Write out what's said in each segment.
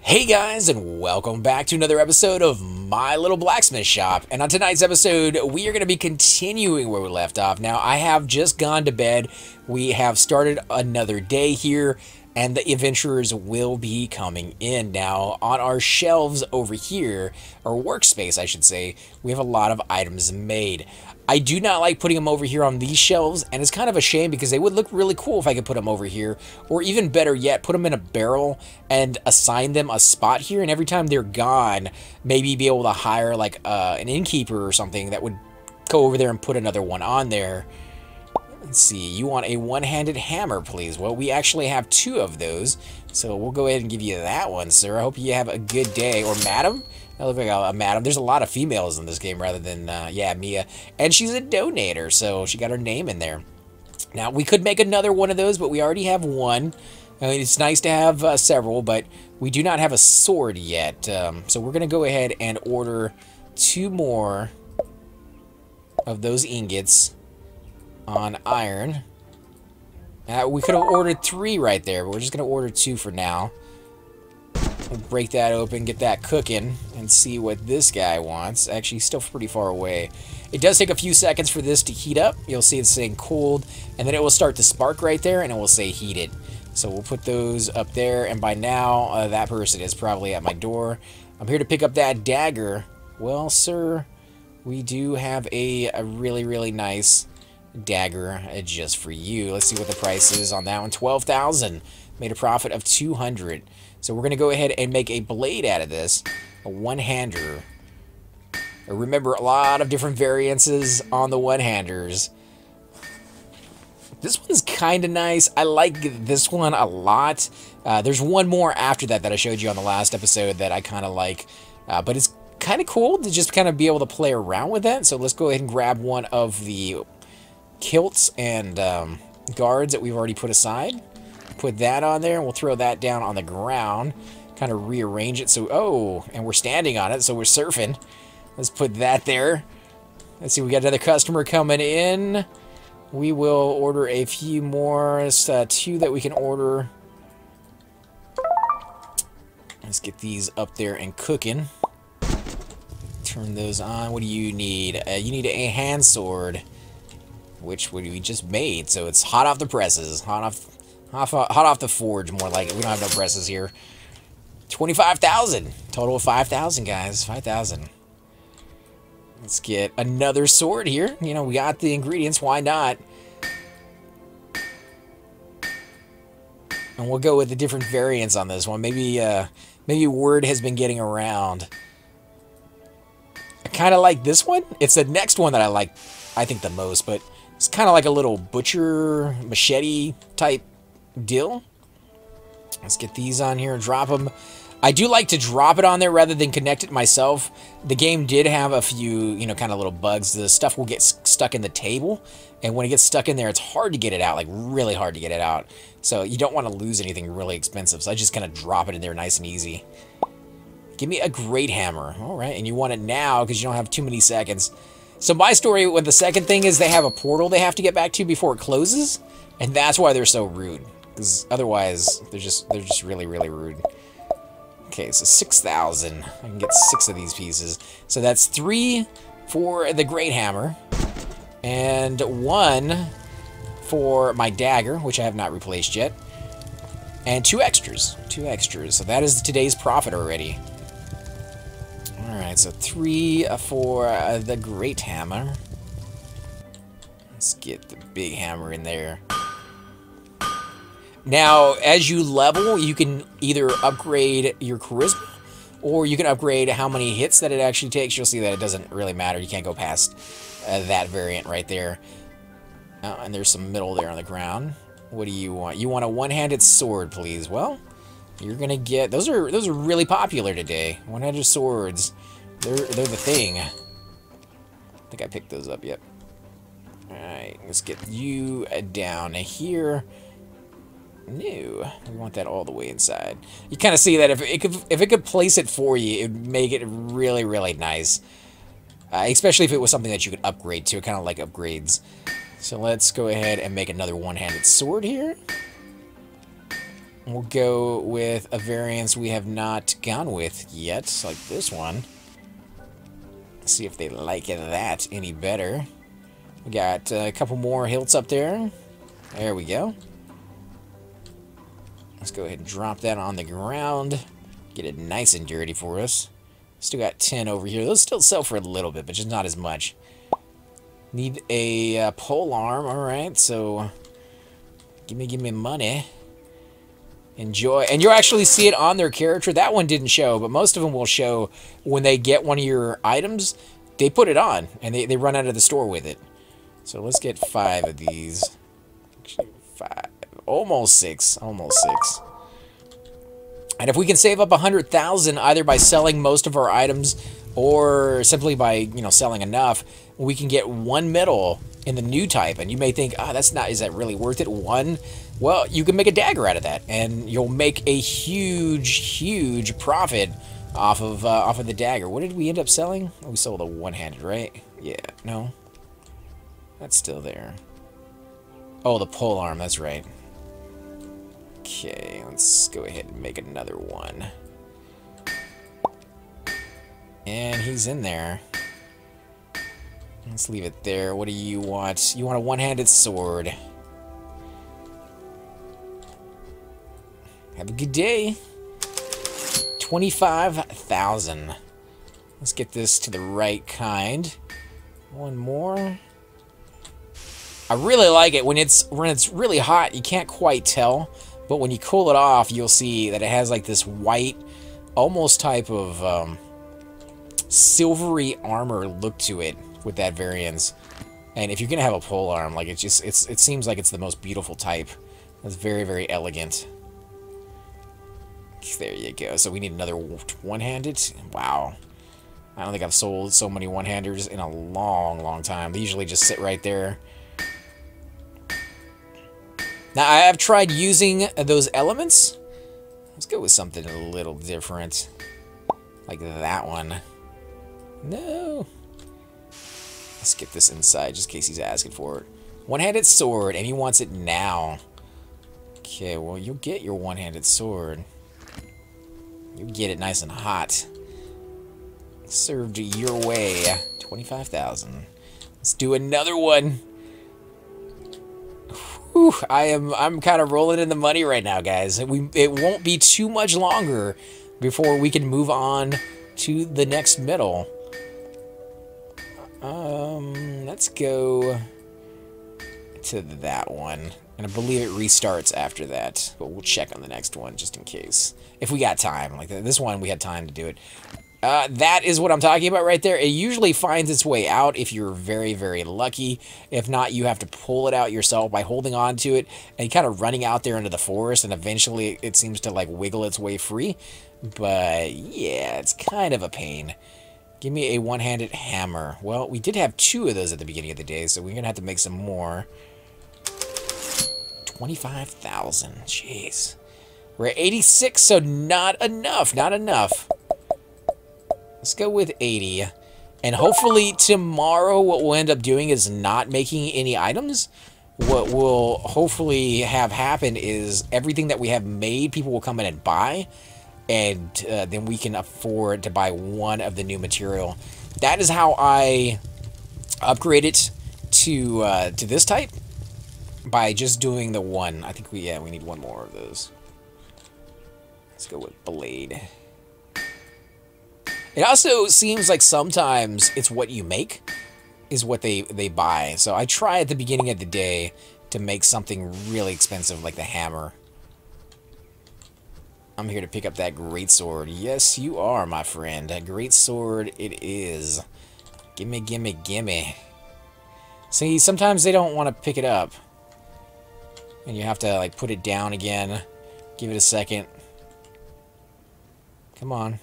Hey guys, and welcome back to another episode of My Little Blacksmith Shop. And on tonight's episode, we are going to be continuing where we left off. Now, I have just gone to bed. We have started another day here, and the adventurers will be coming in. Now, on our shelves over here, or workspace, I should say, we have a lot of items made. I do not like putting them over here on these shelves, and it's kind of a shame because they would look really cool if I could put them over here, or even better yet, put them in a barrel and assign them a spot here, and every time they're gone, maybe be able to hire like an innkeeper or something that would go over there and put another one on there. Let's see, you want a one-handed hammer, please? Well, we actually have two of those, so we'll go ahead and give you that one, sir. I hope you have a good day. Or madam? I look like a madam. There's a lot of females in this game rather than, yeah, Mia. And she's a donator, so she got her name in there. Now, we could make another one of those, but we already have one. I mean, it's nice to have several, but we do not have a sword yet. So we're going to go ahead and order two more of those ingots on iron. We could have ordered three right there, but we're just going to order two for now. We'll break that open, get that cooking, and see what this guy wants. Actually, he's still pretty far away. It does take a few seconds for this to heat up. You'll see it's saying cooled, and then it will start to spark right there, and it will say heated. So we'll put those up there, and by now, that person is probably at my door. I'm here to pick up that dagger. Well, sir, we do have a really, really nice dagger just for you. Let's see what the price is on that one. 12,000. Made a profit of 200. So we're going to go ahead and make a blade out of this. A one-hander. Remember, a lot of different variances on the one-handers. This one's kind of nice. I like this one a lot. There's one more after that I showed you on the last episode that I kind of like. But it's kind of cool to just kind of be able to play around with that. So let's go ahead and grab one of the kilts and guards that we've already put aside. Put that on there, and we'll throw that down on the ground. Kind of rearrange it so... Oh, and we're standing on it, so we're surfing. Let's put that there. Let's see, we got another customer coming in. We will order a few more. It's two that we can order. Let's get these up there and cooking. Turn those on. What do you need? You need a hand sword, which we just made, so it's hot off the presses. Hot off the forge, more like it. We don't have no presses here. 25,000. Total of 5,000, guys. 5,000. Let's get another sword here. You know, we got the ingredients. Why not? And we'll go with the different variants on this one. Maybe word has been getting around. I kind of like this one. It's the next one that I think the most, but it's kind of like a little butcher machete type deal. Let's get these on here and drop them. I do like to drop it on there rather than connect it myself. The game did have a few, you know, kind of little bugs. The stuff will get stuck in the table, and when it gets stuck in there, it's hard to get it out, like really hard to get it out. So you don't want to lose anything really expensive, so I just kind of drop it in there nice and easy. Give me a great hammer. All right, and you want it now because you don't have too many seconds. So my story with the second thing is they have a portal they have to get back to before it closes, and that's why they're so rude. Because otherwise, they're just really, really rude. Okay, so 6,000. I can get 6 of these pieces. So that's 3 for the great hammer, and 1 for my dagger, which I have not replaced yet, and 2 extras. 2 extras. So that is today's profit already. Alright, so 3 for the great hammer. Let's get the big hammer in there. Now, as you level, you can either upgrade your charisma, or you can upgrade how many hits that it actually takes. You'll see that it doesn't really matter. You can't go past that variant right there. And there's some metal there on the ground. What do you want? You want a one-handed sword, please. Well, you're gonna get those are really popular today. One-handed swords, they're the thing. I think I picked those up. Yep. All right, let's get you down here. No, we want that all the way inside. You kind of see that if it could place it for you, it would make it really, really nice. Especially if it was something that you could upgrade to, kind of like upgrades. So let's go ahead and make another one-handed sword here. We'll go with a variance we have not gone with yet, like this one. See if they like that any better. We got a couple more hilts up there. There we go. Let's go ahead and drop that on the ground. Get it nice and dirty for us. Still got 10 over here. Those still sell for a little bit, but just not as much. Need a pole arm. All right, so give me money. Enjoy. And you'll actually see it on their character. That one didn't show, but most of them will show when they get one of your items. They put it on, and they run out of the store with it. So let's get 5 of these. Actually, 5. Almost 6. Almost 6. And if we can save up 100,000 either by selling most of our items or simply by, you know, selling enough, we can get 1 medal in the new type. And you may think, ah, is that really worth it? 1? Well, you can make a dagger out of that, and you'll make a huge profit off of the dagger. What did we end up selling? Oh, we sold a one-handed, right? Yeah, no, that's still there. Oh, the pole arm. That's right. Okay, let's go ahead and make another one. And he's in there. Let's leave it there. What do you want? You want a one-handed sword. Have a good day. 25,000. Let's get this to the right kind. One more. I really like it when it's really hot. You can't quite tell, but when you cool it off, you'll see that it has like this white, almost type of silvery armor look to it with that variance. And if you're gonna have a pole arm, like it seems like it's the most beautiful type. It's very elegant. There you go. So we need another one-handed. Wow. I don't think I've sold so many one-handers in a long time. They usually just sit right there. Now, I have tried using those elements. Let's go with something a little different. Like that one. No. Let's get this inside just in case he's asking for it. One-handed sword, and he wants it now. Okay, well, you'll get your one-handed sword. You get it nice and hot. Served your way. 25,000. Let's do another one. Whew, I'm kind of rolling in the money right now, guys. It won't be too much longer before we can move on to the next medal. Let's go to that one. And I believe it restarts after that, but we'll check on the next one just in case. If we got time. Like this one, we had time to do it. That is what I'm talking about right there. It usually finds its way out if you're very lucky. If not, you have to pull it out yourself by holding on to it and kind of running out there into the forest, and eventually it seems to like wiggle its way free. But yeah, it's kind of a pain. Give me a one-handed hammer. Well, we did have 2 of those at the beginning of the day, so we're going to have to make some more. 25,000. Jeez. We're at 86, so not enough. Not enough. Let's go with 80. And hopefully tomorrow what we'll end up doing is not making any items. What we'll hopefully have happen is everything that we have made, people will come in and buy. And then we can afford to buy one of the new material. That is how I upgrade it to this type. By just doing the one. I think we need one more of those. Let's go with blade. It also seems like sometimes it's what you make is what they buy. So I try at the beginning of the day to make something really expensive like the hammer. I'm here to pick up that greatsword. Yes, you are, my friend. A greatsword it is. Gimme, gimme, gimme. See, sometimes they don't want to pick it up. And you have to, like, put it down again. Give it a second. Come on.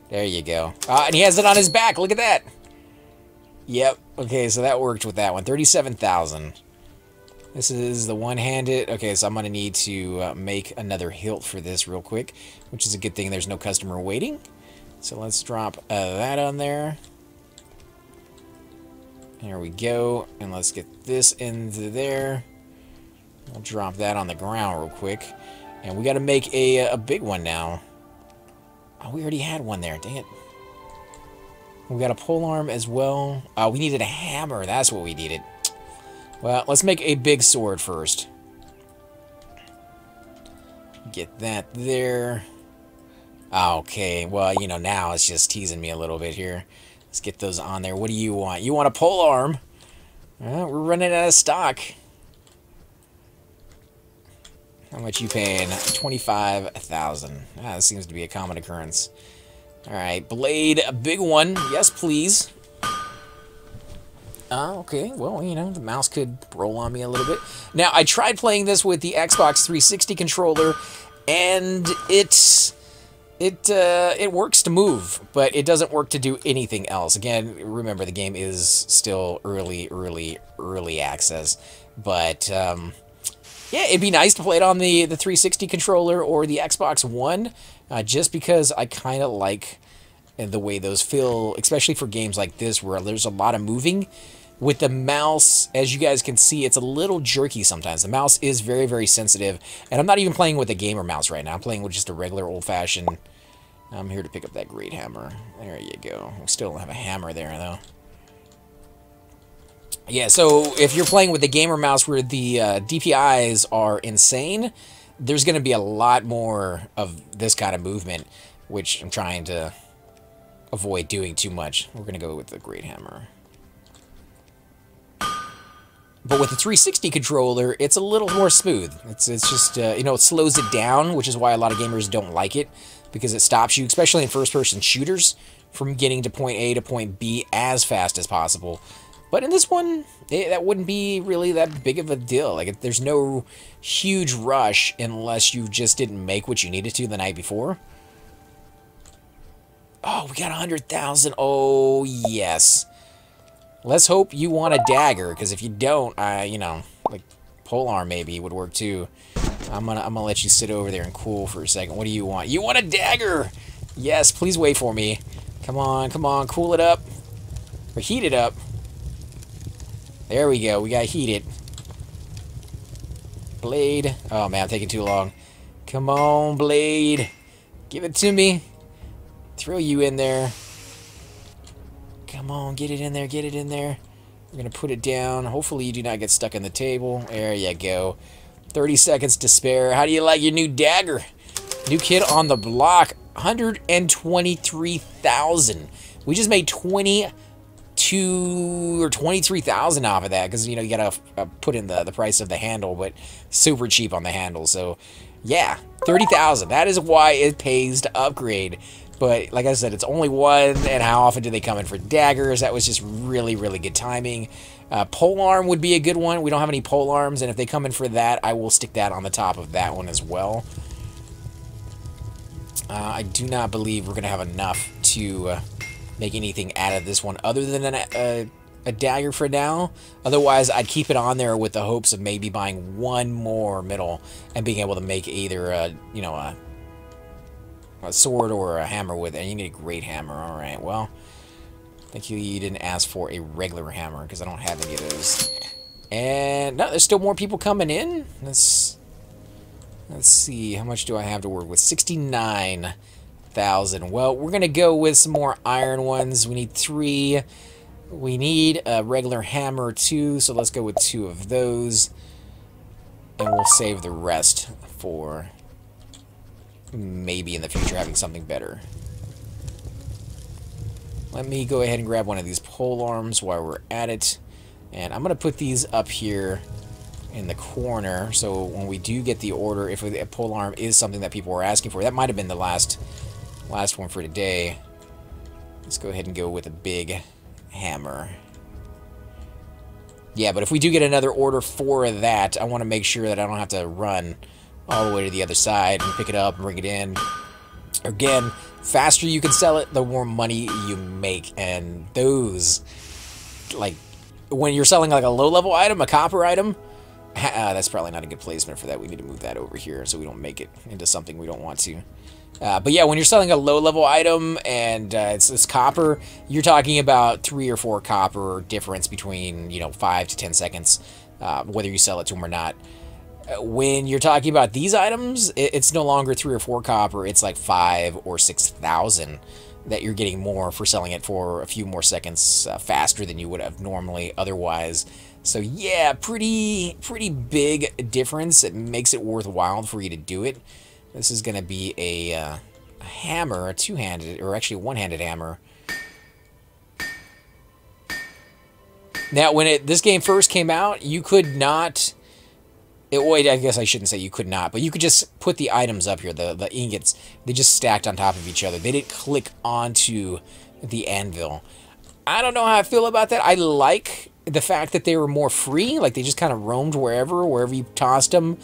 There you go. And he has it on his back. Look at that. Yep. Okay, so that worked with that one. 37,000. This is the one-handed. Okay, so I'm going to need to make another hilt for this real quick, which is a good thing. There's no customer waiting. So let's drop that on there. There we go. And let's get this into there. We'll drop that on the ground real quick. And we got to make a big one now. Oh, we already had one there. Dang it. We got a polearm as well. We needed a hammer. That's what we needed. Well, let's make a big sword first. Get that there. Okay, well, you know, now it's just teasing me a little bit here. Let's get those on there. What do you want? You want a polearm? Well, we're running out of stock. How much you paying? 25,000. That seems to be a common occurrence. Alright, blade, a big one. Yes, please. Okay, well, you know, the mouse could roll on me a little bit. Now, I tried playing this with the Xbox 360 controller, and it works to move, but it doesn't work to do anything else. Again, remember, the game is still early access, but, yeah, it'd be nice to play it on the 360 controller or the Xbox One, just because I kind of like the way those feel, especially for games like this where there's a lot of moving. With the mouse, as you guys can see, it's a little jerky sometimes. The mouse is very, very sensitive, and I'm not even playing with a gamer mouse right now. I'm playing with just a regular old-fashioned... I'm here to pick up that great hammer. There you go. We still don't have a hammer there, though. Yeah, so if you're playing with the gamer mouse where the DPIs are insane, there's going to be a lot more of this kind of movement, which I'm trying to avoid doing too much. We're going to go with the great hammer. But with the 360 controller, it's a little more smooth. It's just, you know, it slows it down, which is why a lot of gamers don't like it, because it stops you, especially in first-person shooters, from getting to point A to point B as fast as possible. But in this one, that wouldn't be really that big of a deal. Like, there's no huge rush unless you just didn't make what you needed to the night before. Oh, we got 100,000. Oh, yes. Let's hope you want a dagger, because if you don't, you know, like, polearm maybe would work too. I'm gonna let you sit over there and cool for a second. What do you want? You want a dagger? Yes, please wait for me. Come on, cool it up. Or heat it up. There we go, we got heated. Blade. Oh man, I'm taking too long. Come on, blade. Give it to me. Throw you in there. Come on, get it in there, get it in there. We're going to put it down. Hopefully you do not get stuck in the table. There you go. 30 seconds to spare. How do you like your new dagger? New kid on the block. 123,000. We just made 22 or 23,000 off of that because, you know, you got to put in the price of the handle, but super cheap on the handle. So, yeah, 30,000. That is why it pays to upgrade. But, like I said, it's only one, and how often do they come in for daggers? That was just really, really good timing. Polearm would be a good one. We don't have any polearms, and if they come in for that, I will stick that on the top of that one as well. I do not believe we're going to have enough to make anything out of this one other than a dagger for now. Otherwise, I'd keep it on there with the hopes of maybe buying one more middle and being able to make either a sword or a hammer with it. And you need a great hammer. Alright, well, thank you didn't ask for a regular hammer because I don't have any of those. And no, there's still more people coming in. Let's see, how much do I have to work with? 69,000. Well, we're gonna go with some more iron ones. We need 3. We need a regular hammer too, so let's go with 2 of those. And we'll save the rest for maybe in the future having something better. Let me go ahead and grab one of these polearms while we're at it. And I'm going to put these up here in the corner, so when we do get the order, if a polearm is something that people are asking for, that might have been the last one for today. Let's go ahead and go with a big hammer. Yeah, but if we do get another order for that, I want to make sure that I don't have to run all the way to the other side and pick it up and bring it in. Again, faster you can sell it, the more money you make. And those, like, when you're selling like a low-level item, a copper item, that's probably not a good placement for that. We need to move that over here so we don't make it into something we don't want to. But yeah, when you're selling a low-level item and it's copper, you're talking about 3 or 4 copper difference between, you know, 5 to 10 seconds, whether you sell it to them or not. When you're talking about these items, it's no longer 3 or 4 copper. It's like 5 or 6,000 that you're getting more for selling it for a few more seconds faster than you would have normally otherwise. So yeah, pretty big difference. It makes it worthwhile for you to do it. This is going to be a hammer, a two-handed, or actually a one-handed hammer. Now, when this game first came out, you could not... wait, I guess I shouldn't say you could not, but you could just put the items up here, the ingots. They just stacked on top of each other. They didn't click onto the anvil. I don't know how I feel about that. I like the fact that they were more free, like they just kind of roamed wherever you tossed them.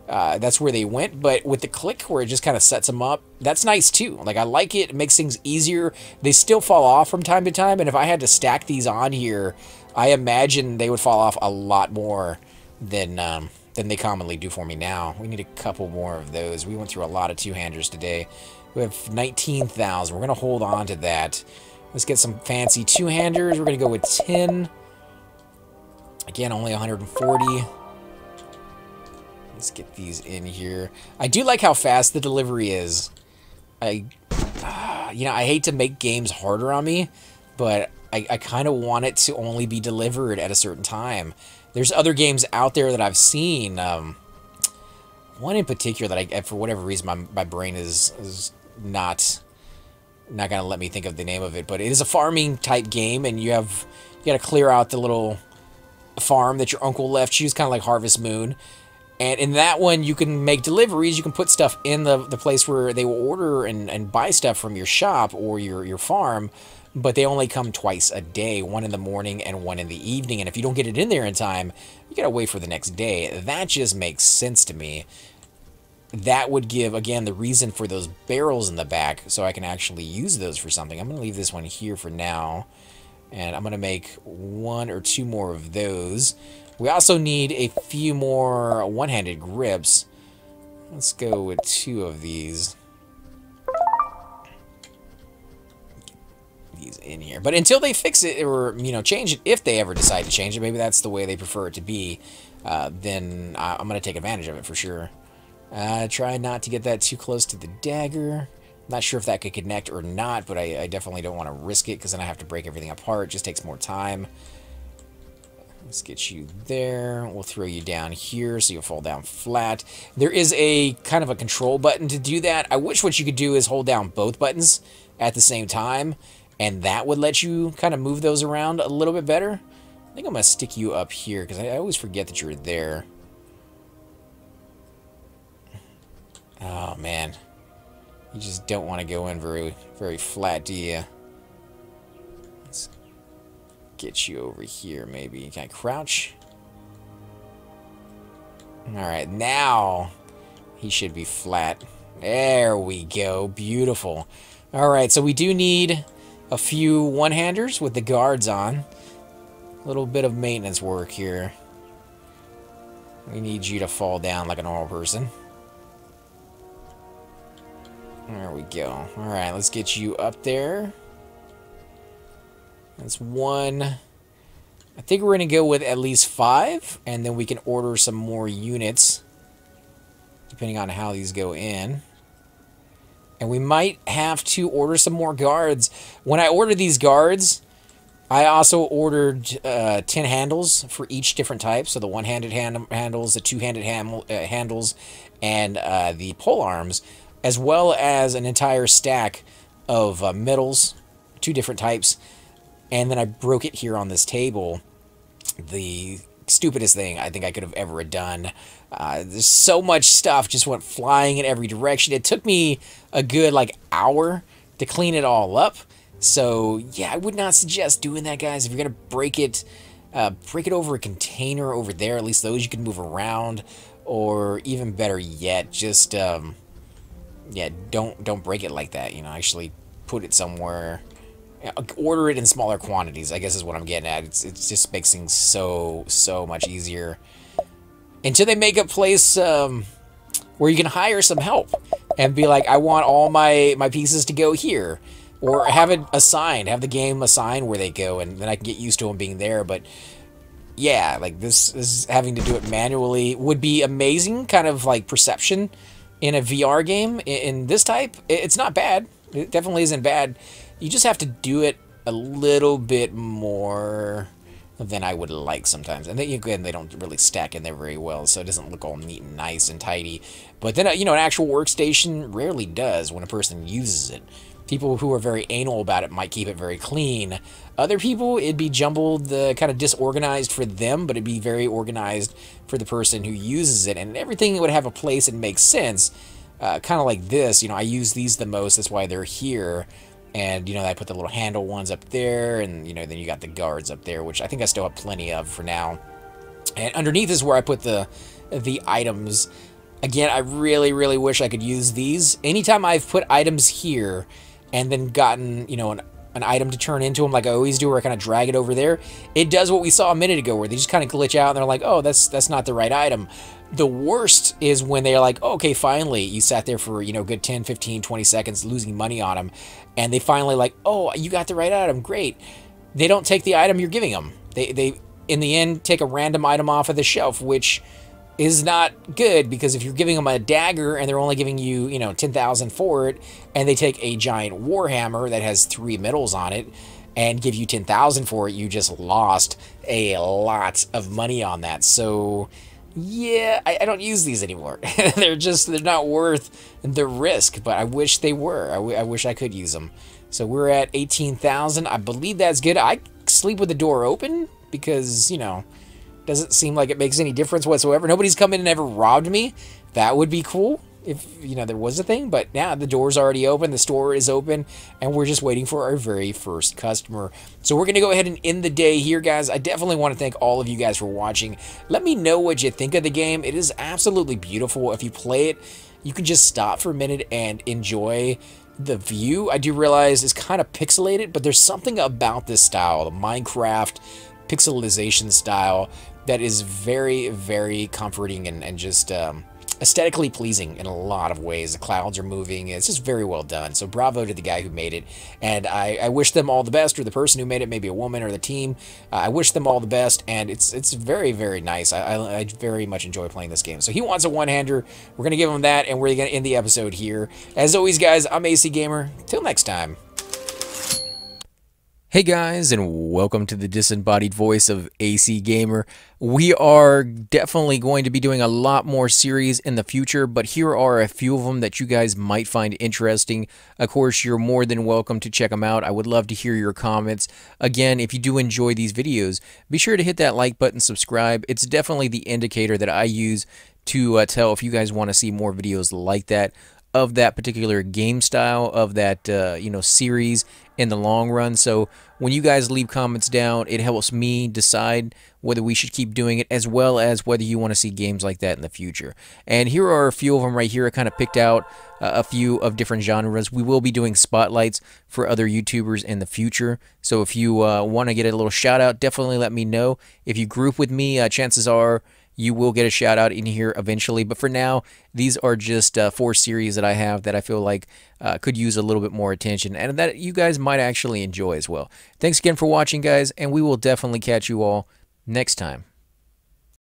That's where they went, but with the click where it just kind of sets them up, that's nice too. Like, I like it. It makes things easier. They still fall off from time to time, and if I had to stack these on here, I imagine they would fall off a lot more than they commonly do for me now. We need a couple more of those. We went through a lot of two-handers today. We have 19,000. We're going to hold on to that. Let's get some fancy two-handers. We're going to go with 10. Again, only 140. Let's get these in here. I do like how fast the delivery is. You know, I hate to make games harder on me, but I kind of want it to only be delivered at a certain time. There's other games out there that I've seen. One in particular that for whatever reason, my brain is not gonna let me think of the name of it. But it is a farming type game, and you gotta clear out the little farm that your uncle left you. It's kind of like Harvest Moon. And in that one, you can make deliveries. You can put stuff in the place where they will order and buy stuff from your shop or your farm. But they only come twice a day, one in the morning and one in the evening. And if you don't get it in there in time, you gotta wait for the next day. That just makes sense to me. That would give, again, the reason for those barrels in the back, so I can actually use those for something. I'm gonna leave this one here for now. And I'm gonna make 1 or 2 more of those. We also need a few more one-handed grips. Let's go with 2 of these. These in here. But until they fix it or, you know, change it, if they ever decide to change it, maybe that's the way they prefer it to be, then I'm going to take advantage of it for sure. Try not to get that too close to the dagger. Not sure if that could connect or not, but I definitely don't want to risk it because then I have to break everything apart. It just takes more time. Let's get you there. We'll throw you down here so you'll fall down flat. There is a kind of a control button to do that. I wish what you could do is hold down both buttons at the same time, and that would let you kind of move those around a little bit better. I think I'm going to stick you up here because I always forget that you're there. Oh, man. You just don't want to go in very flat, do you? Let's get you over here, maybe. Can I crouch? Alright, now he should be flat. There we go. Beautiful. Alright, so we do need a few one-handers with the guards on. A little bit of maintenance work here. We need you to fall down like a normal person. There we go. Alright, let's get you up there. That's 1. I think we're going to go with at least 5, and then we can order some more units, depending on how these go in. And we might have to order some more guards. When I ordered these guards, I also ordered 10 handles for each different type. So the one-handed handles, the two-handed handles, and the pole arms, as well as an entire stack of medals, 2 different types. And then I broke it here on this table. The stupidest thing I think I could have ever done. There's so much stuff just went flying in every direction. It took me a good like hour to clean it all up. So yeah, I would not suggest doing that, guys. If you're gonna break it over a container over there. At least those you can move around, or even better yet, just yeah, don't break it like that. You know, actually put it somewhere. Order it in smaller quantities, I guess is what I'm getting at. It just makes things so much easier. Until they make a place where you can hire some help and be like, I want all my pieces to go here. Or have it assigned, have the game assign where they go, and then I can get used to them being there. But yeah, like this is having to do it manually would be amazing, kind of like perception in a VR game. In this type, it's not bad. It definitely isn't bad. You just have to do it a little bit more than I would like sometimes. And then, again, they don't really stack in there very well, so it doesn't look all neat and nice and tidy. But then, you know, an actual workstation rarely does when a person uses it. People who are very anal about it might keep it very clean. Other people, it'd be jumbled, kind of disorganized for them, but it'd be very organized for the person who uses it. And everything would have a place and make sense. Kind of like this, you know, I use these the most, that's why they're here. And, you know, I put the little handle ones up there, and, you know, then you got the guards up there, which I think I still have plenty of for now. And underneath is where I put the items. Again, I really, really wish I could use these. Anytime I've put items here and then gotten, you know, an item to turn into them like I always do, where I kind of drag it over there, it does what we saw a minute ago, where they just kind of glitch out and they're like, oh, that's not the right item. The worst is when they're like, oh, okay, finally, you sat there for, you know, good 10, 15, 20 seconds losing money on them, and they finally like, oh, you got the right item, great. They don't take the item you're giving them. They in the end, take a random item off of the shelf, which is not good, because if you're giving them a dagger and they're only giving you, you know, 10,000 for it, and they take a giant warhammer that has 3 medals on it and give you 10,000 for it, you just lost a lot of money on that. So yeah, I don't use these anymore. they're not worth the risk, but I wish they were. I wish I could use them. So we're at 18,000. I believe that's good. I sleep with the door open because, you know, doesn't seem like it makes any difference whatsoever. Nobody's come in and ever robbed me. That would be cool if, you know, there was a thing. But now the door's already open, the store is open, and we're just waiting for our very first customer. So we're going to go ahead and end the day here, guys. I definitely want to thank all of you guys for watching. Let me know what you think of the game. It is absolutely beautiful. If you play it, you can just stop for a minute and enjoy the view. I do realize it's kind of pixelated, but there's something about this style, the Minecraft pixelization style, that is very, very comforting and just aesthetically pleasing in a lot of ways. The clouds are moving. It's just very well done. So bravo to the guy who made it. And I wish them all the best, or the person who made it, maybe a woman or the team. I wish them all the best, and it's very, very nice. I very much enjoy playing this game. So he wants a one-hander. We're going to give him that, and we're going to end the episode here. As always, guys, I'm AC Gamer. Till next time. Hey guys, and welcome to the disembodied voice of AC Gamer. We are definitely going to be doing a lot more series in the future, but here are a few of them that you guys might find interesting. Of course, you're more than welcome to check them out. I would love to hear your comments. Again, if you do enjoy these videos, be sure to hit that like button, subscribe. It's definitely the indicator that I use to tell if you guys want to see more videos like that, of that particular game style, of that you know, series in the long run. So when you guys leave comments down, it helps me decide whether we should keep doing it, as well as whether you want to see games like that in the future. And here are a few of them right here. I kind of picked out a few of different genres. We will be doing spotlights for other YouTubers in the future. So if you want to get a little shout out, definitely let me know. If you group with me, chances are you will get a shout out in here eventually. But for now, these are just 4 series that I have that I feel like could use a little bit more attention, and that you guys might actually enjoy as well. Thanks again for watching, guys, and we will definitely catch you all next time.